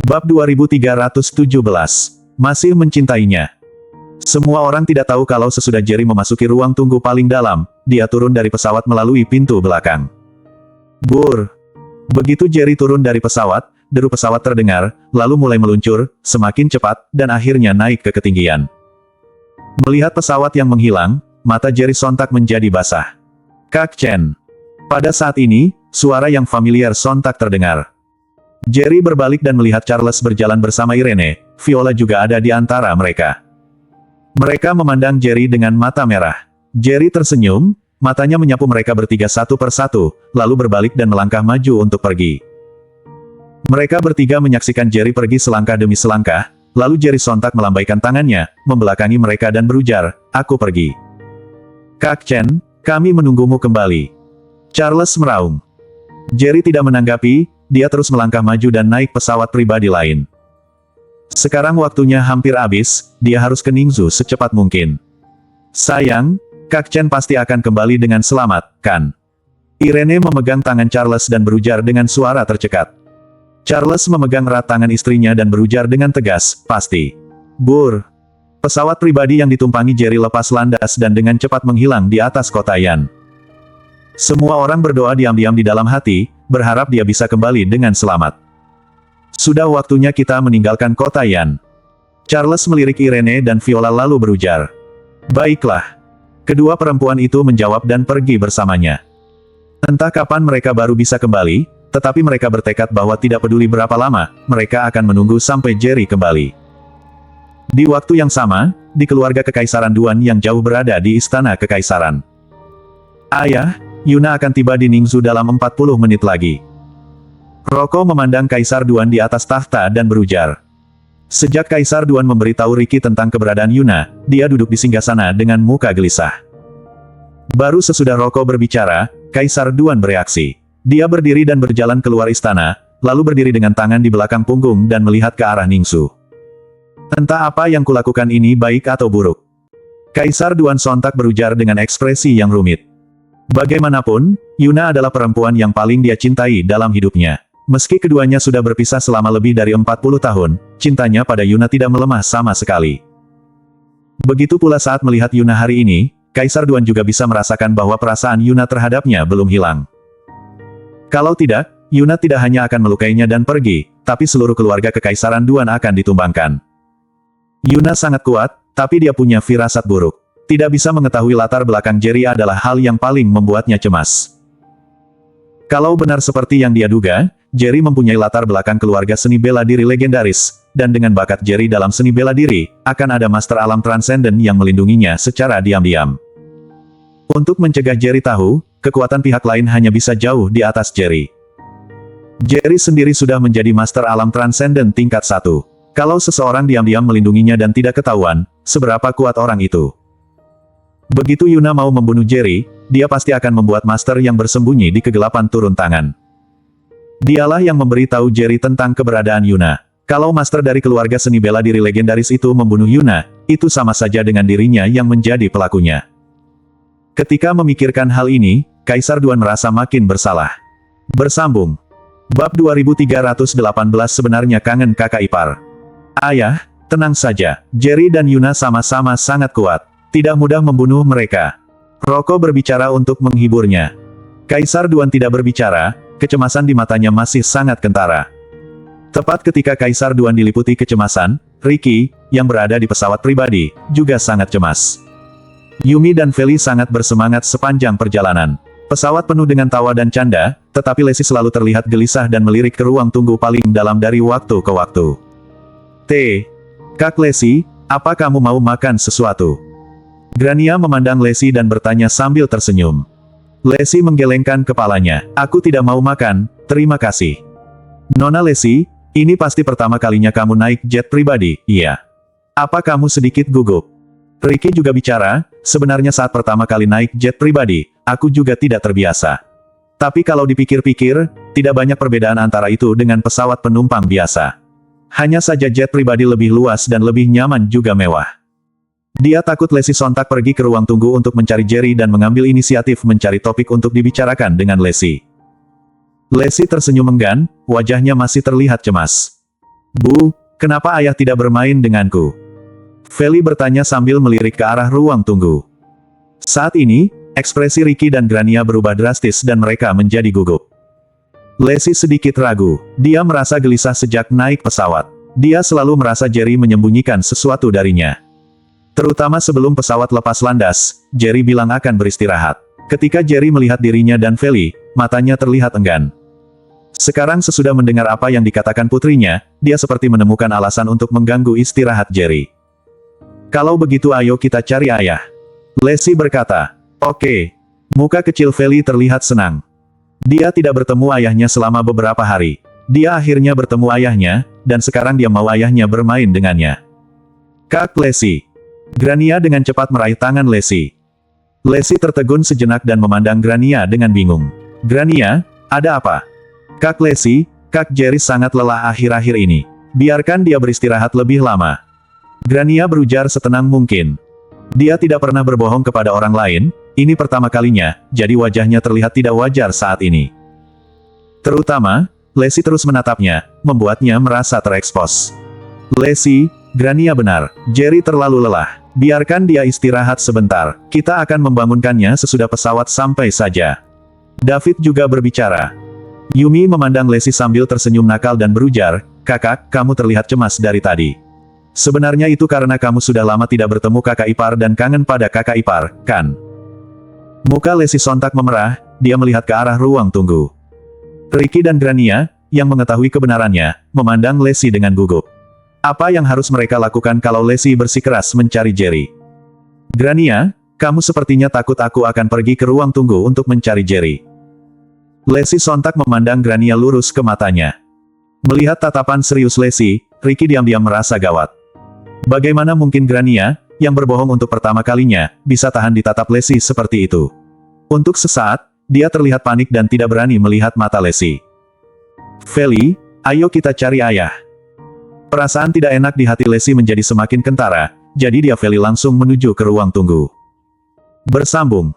Bab 2317. Masih mencintainya. Semua orang tidak tahu kalau sesudah Jerry memasuki ruang tunggu paling dalam, dia turun dari pesawat melalui pintu belakang. Bur! Begitu Jerry turun dari pesawat, deru pesawat terdengar, lalu mulai meluncur, semakin cepat, dan akhirnya naik ke ketinggian. Melihat pesawat yang menghilang, mata Jerry sontak menjadi basah. Kak Chen. Pada saat ini, suara yang familiar sontak terdengar. Jerry berbalik dan melihat Charles berjalan bersama Irene, Viola juga ada di antara mereka. Mereka memandang Jerry dengan mata merah. Jerry tersenyum, matanya menyapu mereka bertiga satu persatu, lalu berbalik dan melangkah maju untuk pergi. Mereka bertiga menyaksikan Jerry pergi selangkah demi selangkah, lalu Jerry sontak melambaikan tangannya, membelakangi mereka dan berujar, "Aku pergi." "Kak Chen, kami menunggumu kembali." Charles meraung. Jerry tidak menanggapi, dia terus melangkah maju dan naik pesawat pribadi lain. Sekarang waktunya hampir habis, dia harus ke Ningzhou secepat mungkin. "Sayang, Kak Chen pasti akan kembali dengan selamat, kan?" Irene memegang tangan Charles dan berujar dengan suara tercekat. Charles memegang erat tangan istrinya dan berujar dengan tegas, "Pasti." Bur! Pesawat pribadi yang ditumpangi Jerry lepas landas dan dengan cepat menghilang di atas kota Yan. Semua orang berdoa diam-diam di dalam hati, berharap dia bisa kembali dengan selamat. "Sudah waktunya kita meninggalkan kota Yan." Charles melirik Irene dan Viola lalu berujar. "Baiklah." Kedua perempuan itu menjawab dan pergi bersamanya. Entah kapan mereka baru bisa kembali, tetapi mereka bertekad bahwa tidak peduli berapa lama, mereka akan menunggu sampai Jerry kembali. Di waktu yang sama, di keluarga Kekaisaran Duan yang jauh berada di Istana Kekaisaran. "Ayah, Yuna akan tiba di Ningzhou dalam 40 menit lagi." Roko memandang Kaisar Duan di atas tahta dan berujar. Sejak Kaisar Duan memberitahu Ricky tentang keberadaan Yuna, dia duduk di singgasana dengan muka gelisah. Baru sesudah Roko berbicara, Kaisar Duan bereaksi. Dia berdiri dan berjalan keluar istana, lalu berdiri dengan tangan di belakang punggung dan melihat ke arah Ningzhou. "Entah apa yang kulakukan ini baik atau buruk." Kaisar Duan sontak berujar dengan ekspresi yang rumit. Bagaimanapun, Yuna adalah perempuan yang paling dia cintai dalam hidupnya. Meski keduanya sudah berpisah selama lebih dari 40 tahun, cintanya pada Yuna tidak melemah sama sekali. Begitu pula saat melihat Yuna hari ini, Kaisar Duan juga bisa merasakan bahwa perasaan Yuna terhadapnya belum hilang. Kalau tidak, Yuna tidak hanya akan melukainya dan pergi, tapi seluruh keluarga Kekaisaran Duan akan ditumbangkan. Yuna sangat kuat, tapi dia punya firasat buruk. Tidak bisa mengetahui latar belakang Jerry adalah hal yang paling membuatnya cemas. Kalau benar seperti yang dia duga, Jerry mempunyai latar belakang keluarga seni bela diri legendaris, dan dengan bakat Jerry dalam seni bela diri, akan ada master alam transenden yang melindunginya secara diam-diam. Untuk mencegah Jerry tahu, kekuatan pihak lain hanya bisa jauh di atas Jerry. Jerry sendiri sudah menjadi master alam transenden tingkat 1. Kalau seseorang diam-diam melindunginya dan tidak ketahuan, seberapa kuat orang itu? Begitu Yuna mau membunuh Jerry, dia pasti akan membuat master yang bersembunyi di kegelapan turun tangan. Dialah yang memberitahu Jerry tentang keberadaan Yuna. Kalau master dari keluarga seni bela diri legendaris itu membunuh Yuna, itu sama saja dengan dirinya yang menjadi pelakunya. Ketika memikirkan hal ini, Kaisar Duan merasa makin bersalah. Bersambung. Bab 2318 sebenarnya kangen kakak ipar. "Ayah, tenang saja, Jerry dan Yuna sama-sama sangat kuat. Tidak mudah membunuh mereka." Roko berbicara untuk menghiburnya. Kaisar Duan tidak berbicara, kecemasan di matanya masih sangat kentara. Tepat ketika Kaisar Duan diliputi kecemasan, Ricky, yang berada di pesawat pribadi, juga sangat cemas. Yumi dan Feli sangat bersemangat sepanjang perjalanan. Pesawat penuh dengan tawa dan canda, tetapi Lesi selalu terlihat gelisah dan melirik ke ruang tunggu paling dalam dari waktu ke waktu. Kak Lesi, apa kamu mau makan sesuatu?" Grania memandang Lesi dan bertanya sambil tersenyum. Lesi menggelengkan kepalanya. "Aku tidak mau makan, terima kasih." "Nona Lesi, ini pasti pertama kalinya kamu naik jet pribadi, iya? Apa kamu sedikit gugup?" Ricky juga bicara, "Sebenarnya saat pertama kali naik jet pribadi, aku juga tidak terbiasa. Tapi kalau dipikir-pikir, tidak banyak perbedaan antara itu dengan pesawat penumpang biasa. Hanya saja jet pribadi lebih luas dan lebih nyaman juga mewah." Dia takut Lesi sontak pergi ke ruang tunggu untuk mencari Jerry dan mengambil inisiatif mencari topik untuk dibicarakan dengan Lesi. Lesi tersenyum enggan, wajahnya masih terlihat cemas. Bu, kenapa ayah tidak bermain denganku? Feli bertanya sambil melirik ke arah ruang tunggu. Saat ini, ekspresi Ricky dan Grania berubah drastis dan mereka menjadi gugup. Lacey sedikit ragu, dia merasa gelisah sejak naik pesawat. Dia selalu merasa Jerry menyembunyikan sesuatu darinya. Terutama sebelum pesawat lepas landas, Jerry bilang akan beristirahat. Ketika Jerry melihat dirinya dan Feli, matanya terlihat enggan. Sekarang sesudah mendengar apa yang dikatakan putrinya, dia seperti menemukan alasan untuk mengganggu istirahat Jerry. Kalau begitu ayo kita cari ayah. Lacey berkata. Oke. Muka kecil Feli terlihat senang. Dia tidak bertemu ayahnya selama beberapa hari. Dia akhirnya bertemu ayahnya, dan sekarang dia mau ayahnya bermain dengannya. Kak Lacey. Grania dengan cepat meraih tangan Lacey. Lacey tertegun sejenak dan memandang Grania dengan bingung. Grania, ada apa? Kak Lacey, Kak Jerry sangat lelah akhir-akhir ini. Biarkan dia beristirahat lebih lama. Grania berujar setenang mungkin. Dia tidak pernah berbohong kepada orang lain, ini pertama kalinya, jadi wajahnya terlihat tidak wajar saat ini. Terutama, Lacey terus menatapnya, membuatnya merasa terekspos. Lacey, Grania benar, Jerry terlalu lelah. Biarkan dia istirahat sebentar, kita akan membangunkannya sesudah pesawat sampai saja. David juga berbicara. Yumi memandang Lacey sambil tersenyum nakal dan berujar, kakak, kamu terlihat cemas dari tadi. Sebenarnya itu karena kamu sudah lama tidak bertemu kakak ipar dan kangen pada kakak ipar, kan? Muka Lacey sontak memerah, dia melihat ke arah ruang tunggu. Ricky dan Grania, yang mengetahui kebenarannya, memandang Lacey dengan gugup. Apa yang harus mereka lakukan kalau Lacey bersikeras mencari Jerry? Grania, kamu sepertinya takut aku akan pergi ke ruang tunggu untuk mencari Jerry. Lacey sontak memandang Grania lurus ke matanya. Melihat tatapan serius Lacey, Ricky diam-diam merasa gawat. Bagaimana mungkin Grania, yang berbohong untuk pertama kalinya, bisa tahan ditatap Lacey seperti itu? Untuk sesaat, dia terlihat panik dan tidak berani melihat mata Lacey. Feli, ayo kita cari ayah. Perasaan tidak enak di hati Lacey menjadi semakin kentara, jadi Feli langsung menuju ke ruang tunggu. Bersambung.